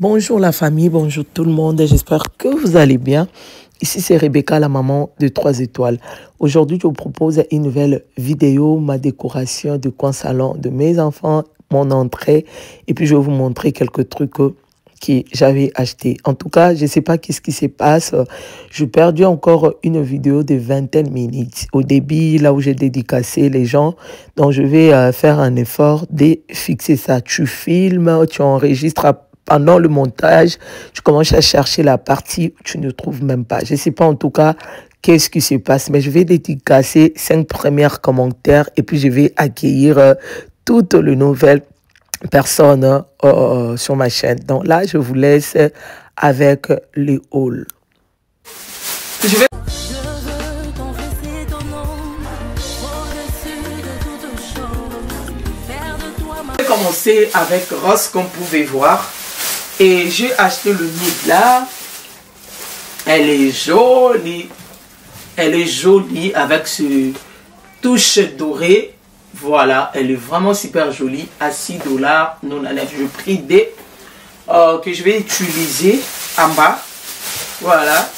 Bonjour la famille, bonjour tout le monde, j'espère que vous allez bien. Ici c'est Rebecca, la maman de 3 étoiles. Aujourd'hui, je vous propose une nouvelle vidéo, ma décoration de coin salon de mes enfants, mon entrée. Et puis je vais vous montrer quelques trucs que j'avais acheté. En tout cas, je ne sais pas qu'est-ce qui se passe. Je perdu encore une vidéo de 20 minutes. Au début, là où j'ai dédicacé les gens. Donc je vais faire un effort de fixer ça. Tu filmes, tu enregistres pendant le montage, tu commences à chercher la partie où tu ne trouves même pas. Je ne sais pas en tout cas qu'est-ce qui se passe, mais je vais dédicacer 5 premiers commentaires et puis je vais accueillir toutes les nouvelles personnes sur ma chaîne. Donc là, je vous laisse avec les hauls. Je vais commencer avec Rose, comme vous pouvez voir. Et j'ai acheté le nid là. Elle est jolie. Elle est jolie avec ce touche dorée. Voilà, elle est vraiment super jolie. À $6. Non, je pris des que je vais utiliser en bas. Voilà.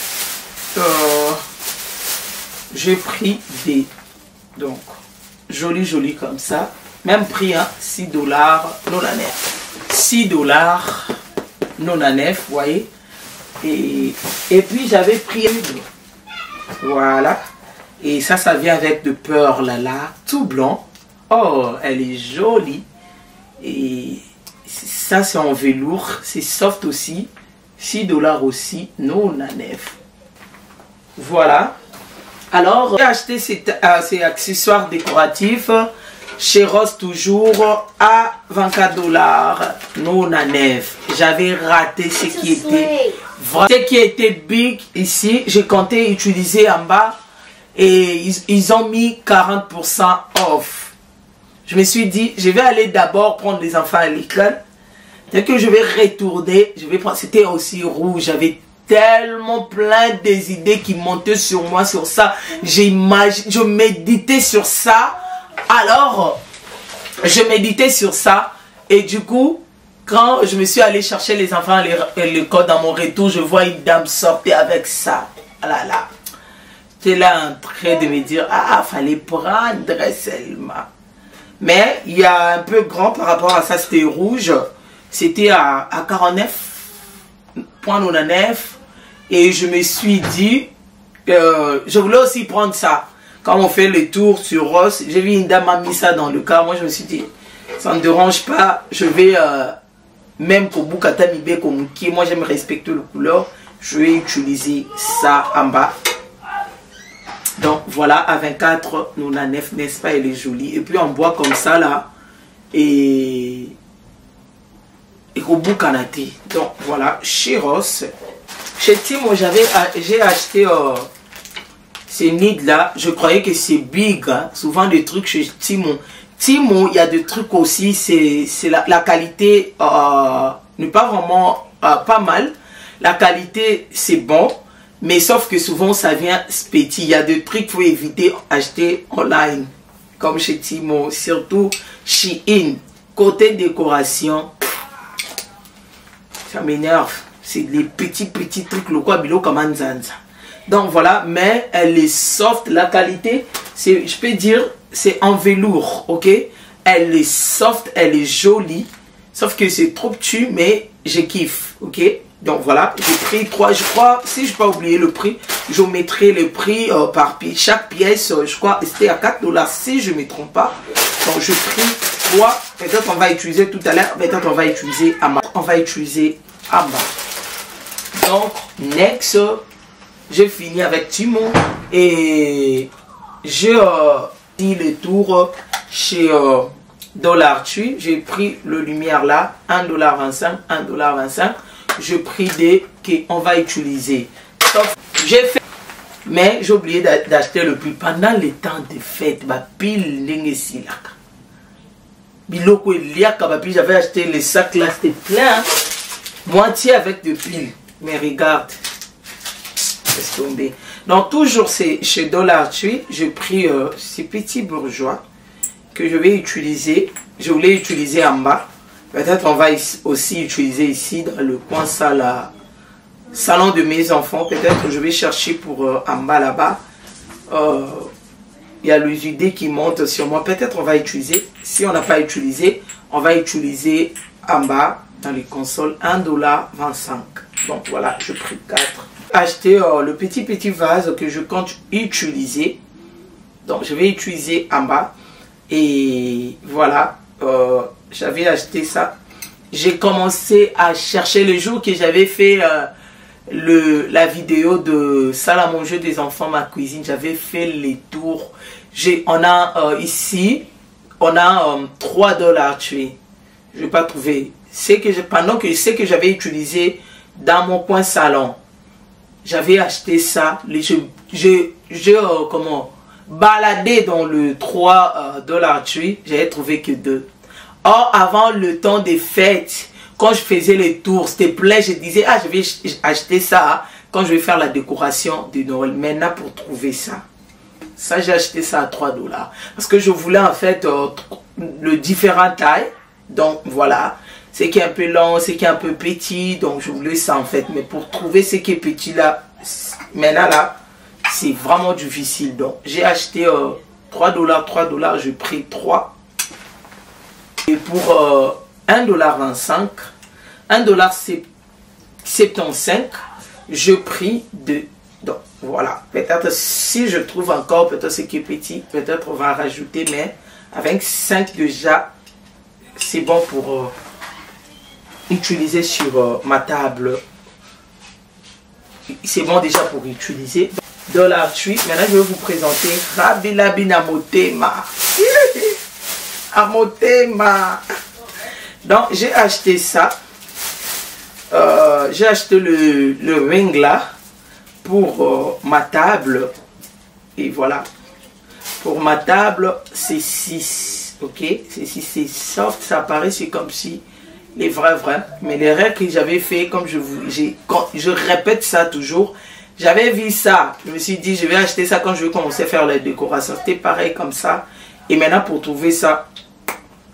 J'ai pris des. Donc, joli comme ça. Même prix, hein, $6. Non, $6. Non à neuf, vous voyez. Et puis j'avais pris voilà. Et ça vient avec de pearl là, tout blanc. Oh, elle est jolie. Et ça c'est en velours, c'est soft aussi. $6 aussi, non à neuf. Voilà. Alors, j'ai acheté ces accessoires décoratifs chez Rose toujours à $24. Non à neuf. J'avais raté ce qui était big ici. J'ai compté utiliser en bas et ils ont mis 40% off. Je me suis dit, je vais aller d'abord prendre les enfants à l'école. Dès que je vais retourner, je vais prendre. C'était aussi rouge. J'avais tellement plein des idées qui montaient sur moi sur ça. Je méditais sur ça. Alors, je méditais sur ça et du coup, quand je me suis allé chercher les enfants à l'école dans mon retour, je vois une dame sortir avec ça. Ah là là. J'étais là en train de me dire, ah, fallait prendre seulement. Mais il y a un peu grand par rapport à ça, c'était rouge. C'était à 49,99 et je me suis dit, je voulais aussi prendre ça. Quand on fait le tour sur Ross, j'ai vu une dame a mis ça dans le car. Moi, je me suis dit, ça ne dérange pas. Je vais, même pour Bukatamibe, qui moi, j'aime respecter le couleur. Je vais utiliser ça en bas. Donc, voilà, à 24,99, n'est-ce pas? Elle est jolie. Et puis, on boit comme ça, là. Et au Bukanate. Donc, voilà, chez Ross. Chez Timo, j'ai acheté... ces nids là, je croyais que c'est big, hein? Souvent des trucs chez Timo. Timo, il y a des trucs aussi, c'est la qualité n'est pas vraiment pas mal. La qualité c'est bon, mais sauf que souvent ça vient petit. Il y a des trucs qu'il faut éviter acheter online, comme chez Timo, surtout Shein. Côté décoration, ça m'énerve. C'est les petits trucs, le quoi, bilo comme Anzanza. Donc voilà, mais elle est soft, la qualité, je peux dire, c'est en velours, ok? Elle est soft, elle est jolie, sauf que c'est trop petit, mais je kiffe, ok? Donc voilà, j'ai pris 3, je crois, si je n'ai pas oublié le prix, je mettrai le prix par pièce. Chaque pièce, je crois, c'était à $4 si je ne me trompe pas. Donc je pris 3, peut-être on va utiliser tout à l'heure, peut-être on va utiliser en bas. On va utiliser en bas. Donc, next... J'ai fini avec Timo et j'ai dit le tour chez Dollar Tree. J'ai pris le lumière là, $1,25, $1,25. J'ai pris des qu'on va utiliser. J'ai fait, mais j'ai oublié d'acheter le prix. Pendant les temps de fête, ma pile n'engesi là. Biloko liaka, j'avais acheté les sacs là, c'était plein. Moitié avec des piles. Mais regarde. Tomber. Donc toujours c'est chez Dollar Tree, j'ai pris ces petits bourgeois que je vais utiliser. Je voulais utiliser en bas Peut-être on va aussi utiliser ici dans le coin salon de mes enfants. Peut-être je vais chercher pour en bas là-bas. Il y a les idées qui montent sur moi. Peut-être on va utiliser. Si on n'a pas utilisé, on va utiliser en bas dans les consoles 1,25 $. Donc voilà, je pris 4. Acheter le petit vase que je compte utiliser. Donc je vais utiliser en bas. Et voilà, j'avais acheté ça. J'ai commencé à chercher le jour que j'avais fait la vidéo de salle à manger des enfants, ma cuisine. J'avais fait les tours. On a ici, on a 3 $ tués. Je n'ai pas trouvé. Pendant que c'est que j'avais utilisé dans mon coin salon, j'avais acheté ça. Comment baladé dans le 3 $ tués, j'avais trouvé que 2. Or, avant le temps des fêtes, quand je faisais les tours, c'était plein, je disais, ah, je vais acheter ça quand je vais faire la décoration de Noël. Maintenant, pour trouver ça, j'ai acheté ça à 3 $. Parce que je voulais en fait le différent taille. Donc, voilà. Ce qui est un peu long, ce qui est un peu petit. Donc, je voulais ça en fait. Mais pour trouver ce qui est petit là, maintenant là, c'est vraiment difficile. Donc, j'ai acheté 3 $, j'ai pris 3. Et pour 1,25 $, 1,75 $, je pris 2. Donc, voilà. Peut-être si je trouve encore peut-être ce qui est petit, peut-être on va rajouter. Mais avec 5 déjà, c'est bon pour utiliser sur ma table. C'est bon déjà pour utiliser. $8. Maintenant, je vais vous présenter Rabilabi Amotema. Amotema. Donc, j'ai acheté ça. J'ai acheté le ring là pour ma table. Et voilà. Pour ma table, c'est 6. Ok? C'est 6, c'est soft. Ça paraît, c'est comme si les vrais. Mais les règles que j'avais fait, comme je répète ça toujours. J'avais vu ça, je me suis dit je vais acheter ça quand je vais commencer à faire la décoration. C'était pareil comme ça. Et maintenant pour trouver ça,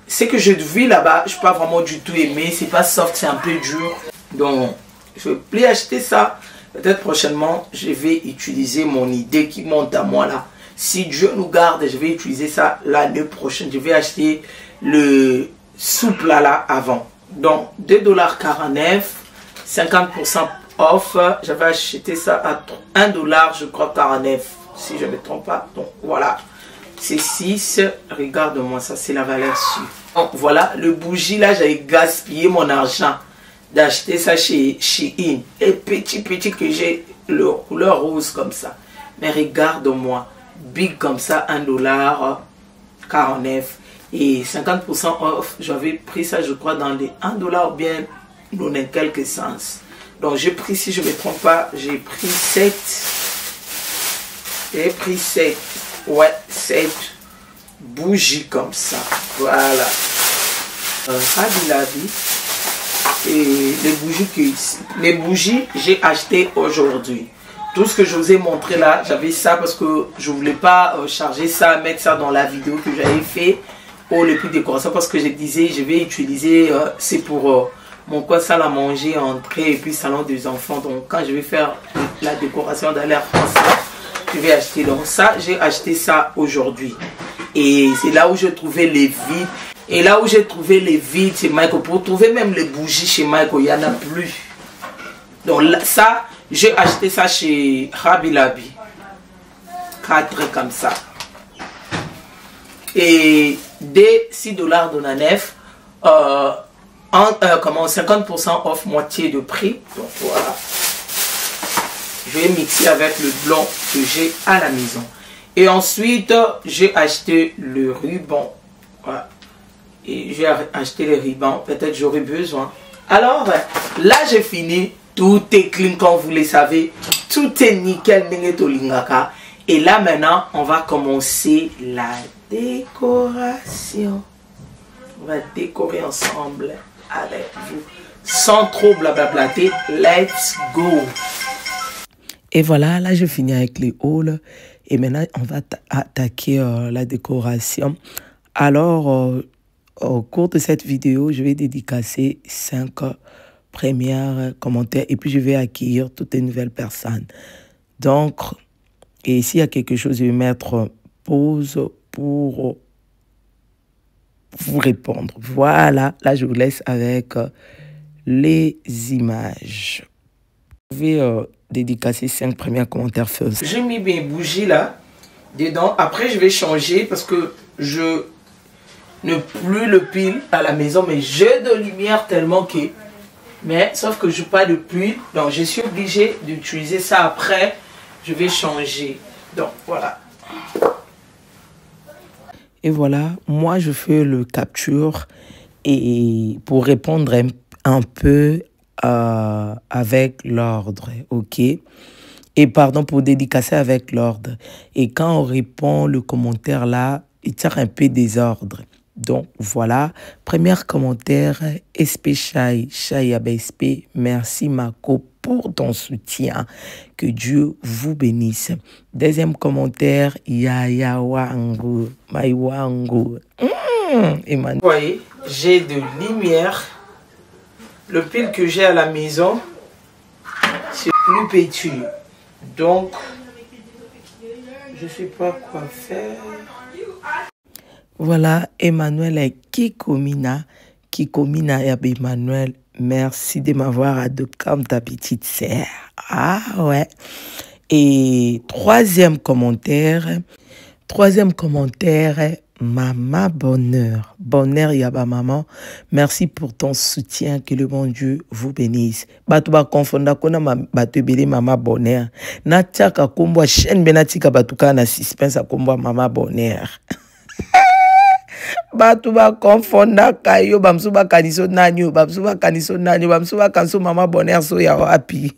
c'est que je vis là-bas, je n'ai pas vraiment du tout aimé. C'est pas soft, c'est un peu dur. Donc je vais plus acheter ça. Peut-être prochainement, je vais utiliser mon idée qui monte à moi là. Si Dieu nous garde, je vais utiliser ça l'année prochaine. Je vais acheter le souple là avant. Donc 2,49 $, 50% off. J'avais acheté ça à 1 $, je crois 49, si je ne me trompe pas. Donc voilà, c'est 6. Regarde-moi ça, c'est la valeur sûre. Donc voilà, le bougie là, j'avais gaspillé mon argent d'acheter ça chez In. Et petit que j'ai le couleur rose comme ça. Mais regarde-moi, big comme ça, 1 $, et 50% off. J'avais pris ça, je crois, dans les 1 $ bien, dans quelques sens. Donc j'ai pris, si je ne me trompe pas, j'ai pris 7. J'ai pris 7. Ouais, 7 bougies comme ça. Voilà. Rabilabi. Et les bougies, j'ai acheté aujourd'hui. Tout ce que je vous ai montré là, j'avais ça parce que je ne voulais pas charger ça, mettre ça dans la vidéo que j'avais fait pour les prix de décoration, parce que je disais, je vais utiliser, c'est pour mon coin salle à manger, entrée et puis salon des enfants. Donc quand je vais faire la décoration dans l'air français, je vais acheter. Donc ça, j'ai acheté ça aujourd'hui. Et c'est là où j'ai trouvé les vides. Et là où j'ai trouvé les vides chez Michael, pour trouver même les bougies chez Michael, il n'y en a plus. Donc là, ça, j'ai acheté ça chez Rabilabi. 4 comme ça. Et des 6 $ de la nef, 50% off, moitié de prix. Donc voilà. Je vais mixer avec le blanc que j'ai à la maison. Et ensuite, j'ai acheté le ruban. Voilà. Et j'ai acheté les rubans. Peut-être j'aurai besoin. Alors, là, j'ai fini. Tout est clean, comme vous le savez. Tout est nickel. Et là, maintenant, on va commencer la décoration. On va décorer ensemble avec vous. Sans trop blablablater. Let's go. Et voilà, là, je finis avec les hauls. Et maintenant, on va attaquer la décoration. Alors, au cours de cette vidéo, je vais dédicacer 5 premiers commentaires et puis je vais accueillir toutes les nouvelles personnes. Donc, et s'il y a quelque chose, je vais mettre pause pour vous répondre. Voilà, là je vous laisse avec les images. Je vais dédicacer 5 premiers commentaires first. J'ai mis mes bougies là, dedans. Après, je vais changer parce que je ne plus le pile à la maison, mais j'ai de lumière tellement que... Mais, sauf que je n'ai pas de pile, donc je suis obligée d'utiliser ça après. Je vais changer. Donc, voilà. Et voilà, moi je fais le capture et pour répondre un peu avec l'ordre, ok? Et pardon, pour dédicacer avec l'ordre. Et quand on répond le commentaire là, il tire un peu désordre. Donc voilà, premier commentaire, SP Chai, Chai SP, merci Mako pour ton soutien. Que Dieu vous bénisse. Deuxième commentaire, Yaya Wangu, My Wangu. Vous voyez, j'ai de lumière. Le pile que j'ai à la maison, c'est plus petit. Donc, je ne sais pas quoi faire. Voilà, Emmanuel et Kikomina et Emmanuel, merci de m'avoir adopté comme ta petite sœur. Ah ouais. Et troisième commentaire, Maman Bonheur. Bonheur Yaba Maman, merci pour ton soutien, que le bon Dieu vous bénisse. Batu ba konfonda kona batu bele Maman Bonheur. Na tiaka kombwa chaîne benatika batuka na suspense kombwa Maman Bonheur. Batu ba konfonda kayo bamsu ba kaniso nanyo, bamsu ba kaniso nanyo, bamsu ba kanso Maman Bonheur so ya wapi.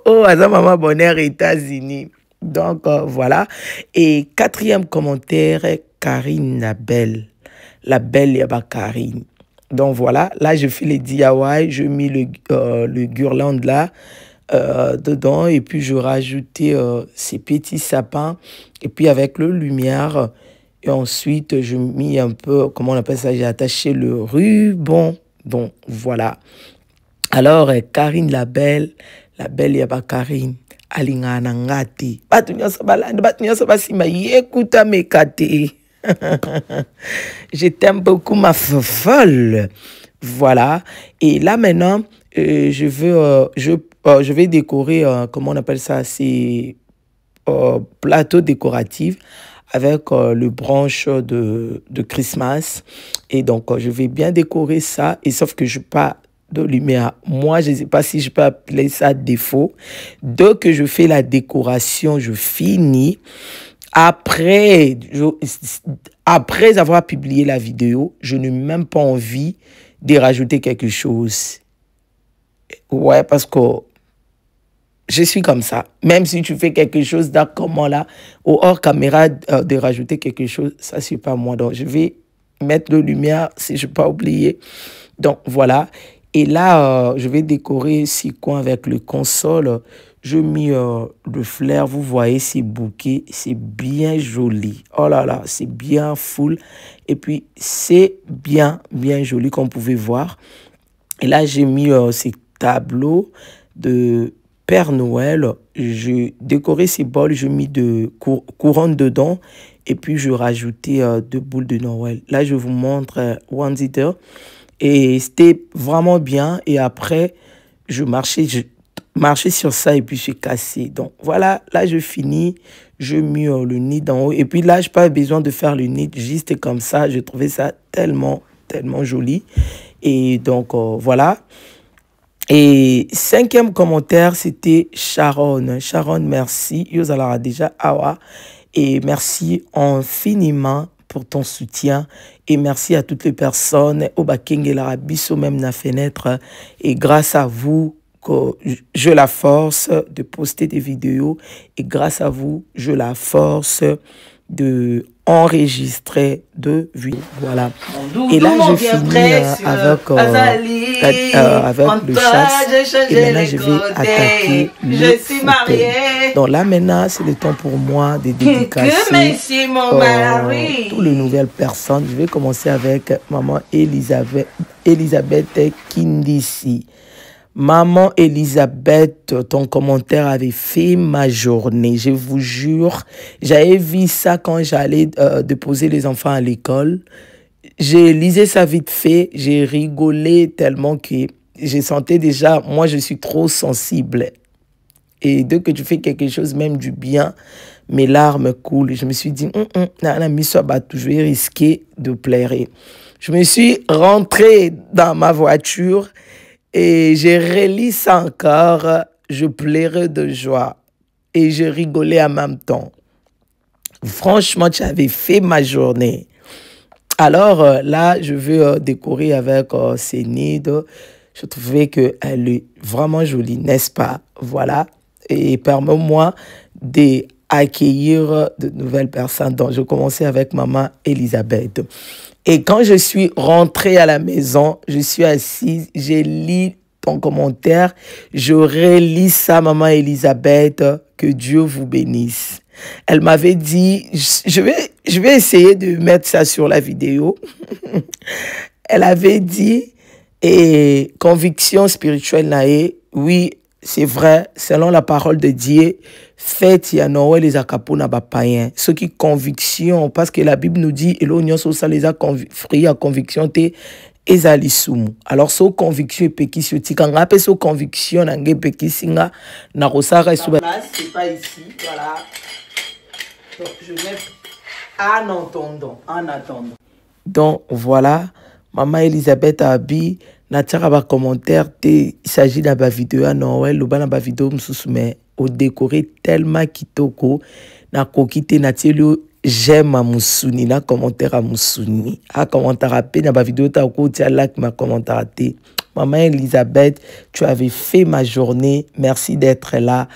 Oh, aza Maman Bonheur États-Unis. Donc, voilà. Et quatrième commentaire, Karine la Belle. La Belle Yaba Karine. Donc, voilà. Là, je fais les DIY. Je mets le guirlande là dedans. Et puis, je rajoutais ces petits sapins. Et puis, avec le lumière. Et ensuite, je mis un peu, comment on appelle ça? J'ai attaché le ruban. Donc, voilà. Alors, Karine la Belle Yaba Karine. Alingana ngati batu nyonso balande batu nyonso basima yekuta mekate. Je t'aime beaucoup ma folle. Voilà, et là maintenant je vais décorer comment on appelle ça, c'est plateau décoratif avec le branche de Christmas. Et donc je vais bien décorer ça, et sauf que je pas de lumière. Moi, je ne sais pas si je peux appeler ça défaut. Dès que je fais la décoration, je finis. Après avoir publié la vidéo, je n'ai même pas envie de rajouter quelque chose. Ouais, parce que je suis comme ça. Même si tu fais quelque chose comment là, ou hors caméra, de rajouter quelque chose, ça, c'est pas moi. Donc, je vais mettre de lumière si je ne peux pas oublier. Donc, voilà. Et là, je vais décorer ces coins avec le console. Je mis le flair. Vous voyez ces bouquets. C'est bien joli. Oh là là, c'est bien full. Et puis, c'est bien joli, comme vous pouvez voir. Et là, j'ai mis ces tableaux de Père Noël. J'ai décoré ces bols. J'ai mis de couronne dedans. Et puis, je rajoutais 2 boules de Noël. Là, je vous montre one ziter. Et c'était vraiment bien. Et après, je marchais sur ça et puis j'ai cassé. Donc voilà, là je finis. Je mets le nid d'en haut. Et puis là, je n'ai pas besoin de faire le nid juste comme ça. Je trouvais ça tellement joli. Et donc voilà. Et 5e commentaire, c'était Sharon. Sharon, merci. Yosalara déjà awa. Et merci infiniment pour ton soutien, et merci à toutes les personnes au Baking et l'Arabiso même na fenêtre, et grâce à vous que je la force de poster des vidéos, et grâce à vous je la force de enregistrer de vidéos. Voilà. Et là, je finis avec le chat. Et maintenant, je vais attaquer le fauteuil. Donc là, maintenant, c'est le temps pour moi de dédicacer toutes les nouvelles personnes. Je vais commencer avec maman Elisabeth Kindisi. Maman Elisabeth, ton commentaire avait fait ma journée. Je vous jure, j'avais vu ça quand j'allais déposer les enfants à l'école. J'ai lisé ça vite fait, j'ai rigolé tellement que j'ai senti déjà, moi je suis trop sensible. Et dès que tu fais quelque chose, même du bien, mes larmes coulent. Je me suis dit, je vais risquer de pleurer. Je me suis rentrée dans ma voiture. Et j'ai relis ça encore, je pleurais de joie et je rigolais en même temps. Franchement, tu avais fait ma journée. Alors là, je vais décorer avec Cénide. Je trouvais qu'elle est vraiment jolie, n'est-ce pas? Voilà. Et permets-moi d'accueillir de nouvelles personnes. Donc, je commençais avec maman Elisabeth. Et quand je suis rentrée à la maison, je suis assise, j'ai lu ton commentaire, je relis ça, maman Elisabeth, que Dieu vous bénisse. Elle m'avait dit, je vais essayer de mettre ça sur la vidéo. Elle avait dit, et conviction spirituelle, oui, c'est vrai, selon la parole de Dieu, faites ya Noël les akapo na ba païen. Ce qui conviction, parce que la Bible nous dit, l'onion ça les a free à conviction te ezalisum. Alors so conviction peki sur tika ngape so conviction nange peki singa na rosara suba. C'est pas ici, voilà. Donc je mets en attendant. Donc voilà, maman Elisabeth Abi. Natira ba commentaire il s'agit d'un vidéo à Noël ou ba vidéo msusume au décoré tellement kitoko na kokite natelo j'aime à musuni na commentaire à musuni a commentaire à pe na ba vidéo ta ko tia like ma commentaire té. Maman Elisabeth, tu avais fait ma journée, merci d'être là.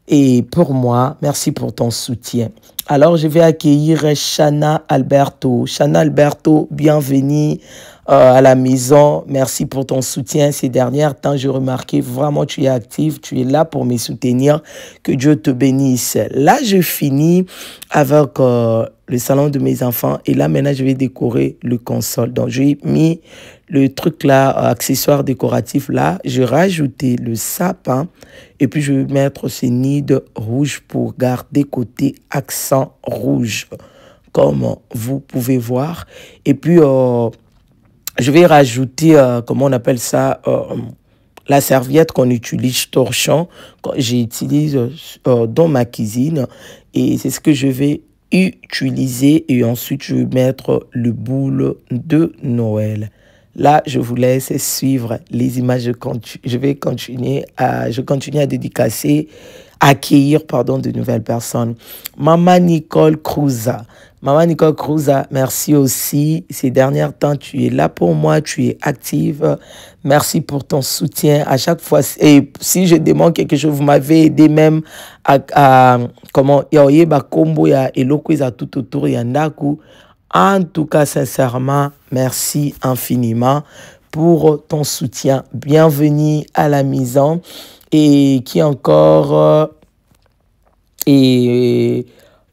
Et pour moi, merci pour ton soutien. Alors, je vais accueillir Shana Alberto. Shana Alberto, bienvenue à la maison. Merci pour ton soutien. Ces derniers temps, j'ai remarqué vraiment tu es active, tu es là pour me soutenir. Que Dieu te bénisse. Là, je finis avec le salon de mes enfants. Et là, maintenant, je vais décorer le console. Donc, j'ai mis le truc là, accessoire décoratif là. J'ai rajouté le sapin. Et puis, je vais mettre ce nid de rouge pour garder côté accent rouge. Comme vous pouvez voir. Et puis, je vais rajouter, comment on appelle ça, la serviette qu'on utilise torchon. J'utilise dans ma cuisine. Et c'est ce que je vais utiliser. Et ensuite, je vais mettre le boule de Noël. Là, je vous laisse suivre les images. Je vais continuer à dédicacer, accueillir, pardon, de nouvelles personnes. Maman Nicole Cruza. Maman Nicole Cruza, merci aussi. Ces derniers temps, tu es là pour moi, tu es active. Merci pour ton soutien. À chaque fois, et si je demande quelque chose, vous m'avez aidé même à comment, il y a combo, il y a eloko, il y a tout autour, il y a ndaku. En tout cas, sincèrement, merci infiniment pour ton soutien. Bienvenue à la maison. Et qui encore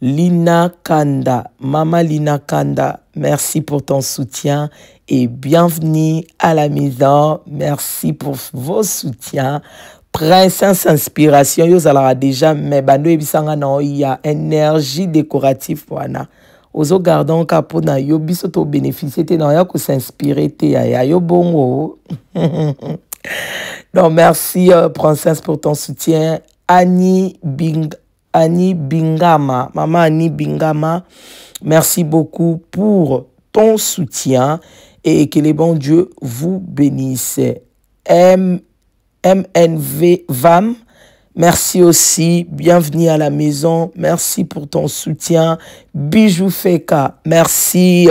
Lina Kanda. Maman Lina Kanda, merci pour ton soutien. Et bienvenue à la maison. Merci pour vos soutiens. Princesse Inspiration, vous allez déjà, mais il y a énergie décorative pour Anna. Ozo gardons capo na yo biso to bénéficier te na ya ko s'inspirer te ya yo bongo. Donc merci princesse pour ton soutien. Annie Bingama, maman Annie Bingama, merci beaucoup pour ton soutien et que les bons dieux vous bénissent. MNV VAM, merci aussi, bienvenue à la maison, merci pour ton soutien. Bijou Feka, merci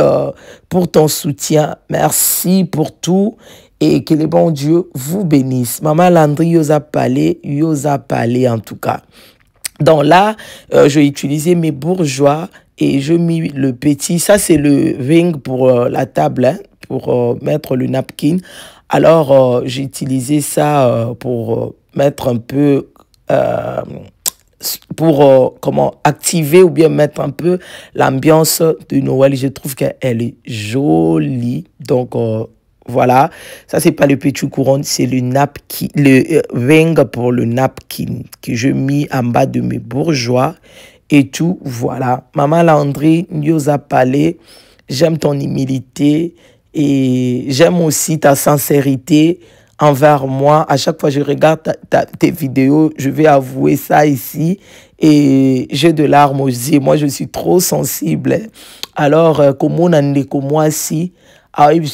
pour ton soutien, merci pour tout et que les bons dieux vous bénissent. Maman Landry, yosa palé en tout cas. Donc là, j'ai utilisé mes bourgeois et je mis le petit. Ça, c'est le ring pour la table, hein, pour mettre le napkin. Alors, j'ai utilisé ça pour mettre un peu... pour comment activer ou bien mettre un peu l'ambiance de Noël. Je trouve qu'elle est jolie. Donc, voilà. Ça, c'est pas le petit couronne, c'est le napkin, le ring pour le napkin que je mis en bas de mes bourgeois et tout. Voilà. Maman Landry, Nyosa Palais, j'aime ton humilité et j'aime aussi ta sincérité envers moi. À chaque fois que je regarde tes vidéos, je vais avouer ça ici. Et j'ai de larmes aux yeux. Moi, je suis trop sensible. Alors, comme on en est comme moi aussi, il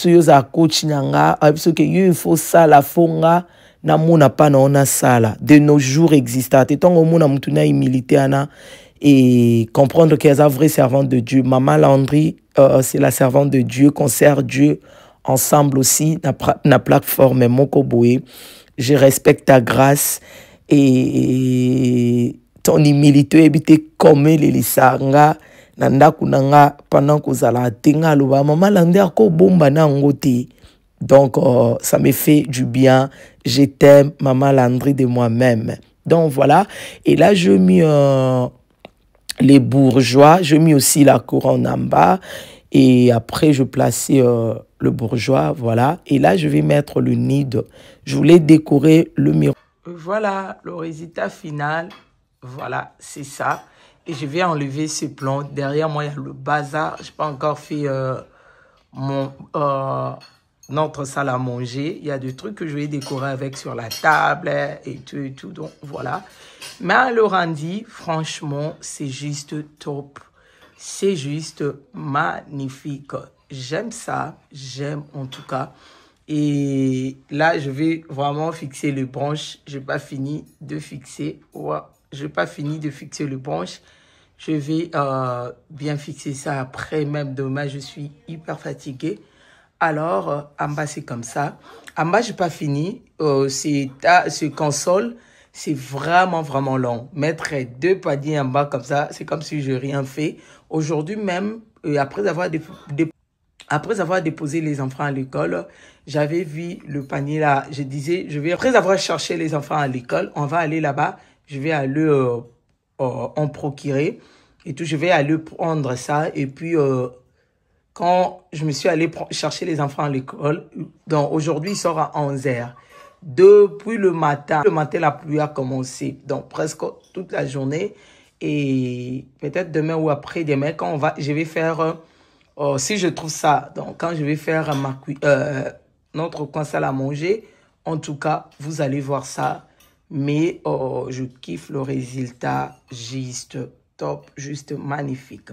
faut ça, la fonga, na mona pas na sala. De nos jours existants. Et tant qu'on a mutuna humilité, et comprendre qu'elle est la vraie servante de Dieu. Maman Landry, c'est la servante de Dieu, qu'on sert Dieu ensemble aussi, na plateforme Moko Boé. Je respecte ta grâce et ton humilité, habité comme les lisanga, nanda kunanga, pendant que zala tenga loba, maman Landry ako bomba na ngote. Donc, ça me fait du bien. Je t'aime, maman Landry, de moi-même. Donc, voilà. Et là, je mis les bourgeois. Je mis aussi la couronne en bas. Et après, je plaçais le bourgeois, voilà. Et là, je vais mettre le nid. Je voulais décorer le miroir. Voilà, le résultat final. Voilà, c'est ça. Et je vais enlever ce plan. Derrière moi, il y a le bazar. Je n'ai pas encore fait notre salle à manger. Il y a des trucs que je vais décorer avec sur la table et tout et tout. Donc, voilà. Mais le rendu, franchement, c'est juste top. C'est juste magnifique. J'aime ça. J'aime en tout cas. Et là, je vais vraiment fixer les branches. Je n'ai pas fini de fixer. Ouais, je n'ai pas fini de fixer les branches. Je vais bien fixer ça après. Même demain, je suis hyper fatiguée. Alors, en bas, c'est comme ça. En bas, je n'ai pas fini. Ce console, c'est vraiment, vraiment long. Mettre 2 paniers en bas comme ça, c'est comme si je n'ai rien fait. Aujourd'hui même, après avoir déposé les enfants à l'école, j'avais vu le panier là. Je disais, après avoir cherché les enfants à l'école, on va aller là-bas. Je vais aller en procurer et tout. Je vais aller prendre ça. Et puis, quand je me suis allé chercher les enfants à l'école, donc aujourd'hui, il sort à 11h. Depuis le matin, la pluie a commencé. Donc, presque toute la journée. Et peut-être demain ou après-demain, je vais faire, si je trouve ça, donc quand je vais faire notre coin salle à manger, en tout cas, vous allez voir ça. Mais je kiffe le résultat, juste top, juste magnifique.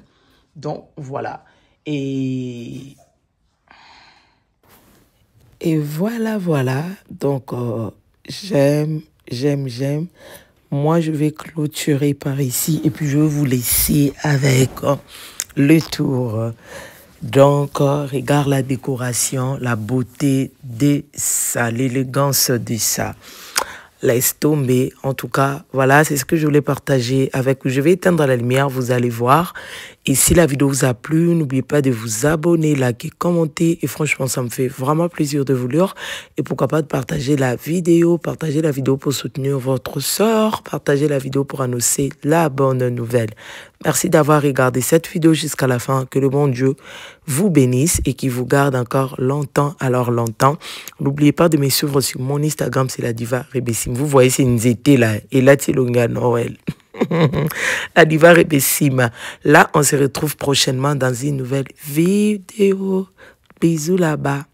Donc, voilà. Et voilà, voilà. Donc, j'aime. Moi, je vais clôturer par ici et puis je vais vous laisser avec le tour. Donc, regarde la décoration, la beauté de ça, l'élégance de ça. Laisse tomber. En tout cas, voilà, c'est ce que je voulais partager avec vous. Je vais éteindre la lumière, vous allez voir. Et si la vidéo vous a plu, n'oubliez pas de vous abonner, liker, commenter. Et franchement, ça me fait vraiment plaisir de vous lire. Et pourquoi pas de partager la vidéo. Partagez la vidéo pour soutenir votre soeur. Partagez la vidéo pour annoncer la bonne nouvelle. Merci d'avoir regardé cette vidéo jusqu'à la fin. Que le bon Dieu vous bénisse et qu'il vous garde encore longtemps, alors longtemps. N'oubliez pas de me suivre sur mon Instagram, c'est la diva Rebessim. Vous voyez, c'est une zété là. Et là, c'est Longa Noël. La diva Rebessim. Là, on se retrouve prochainement dans une nouvelle vidéo. Bisous là-bas.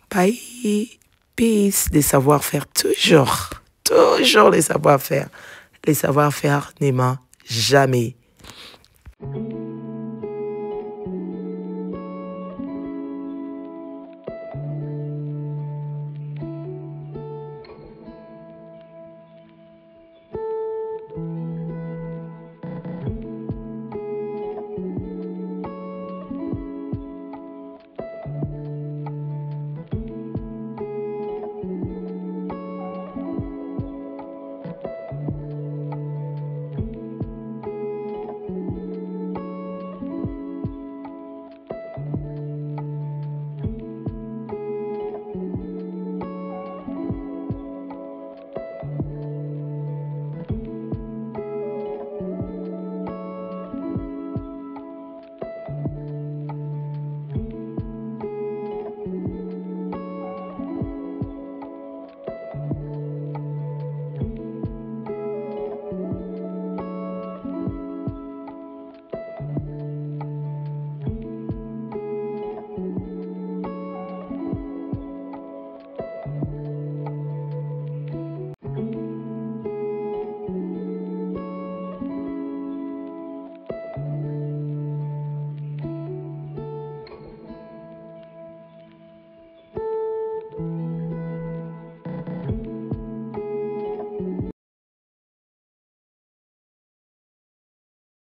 Bye. Peace. Des savoir-faire toujours. Toujours les savoir-faire. Les savoir-faire n'aiment jamais.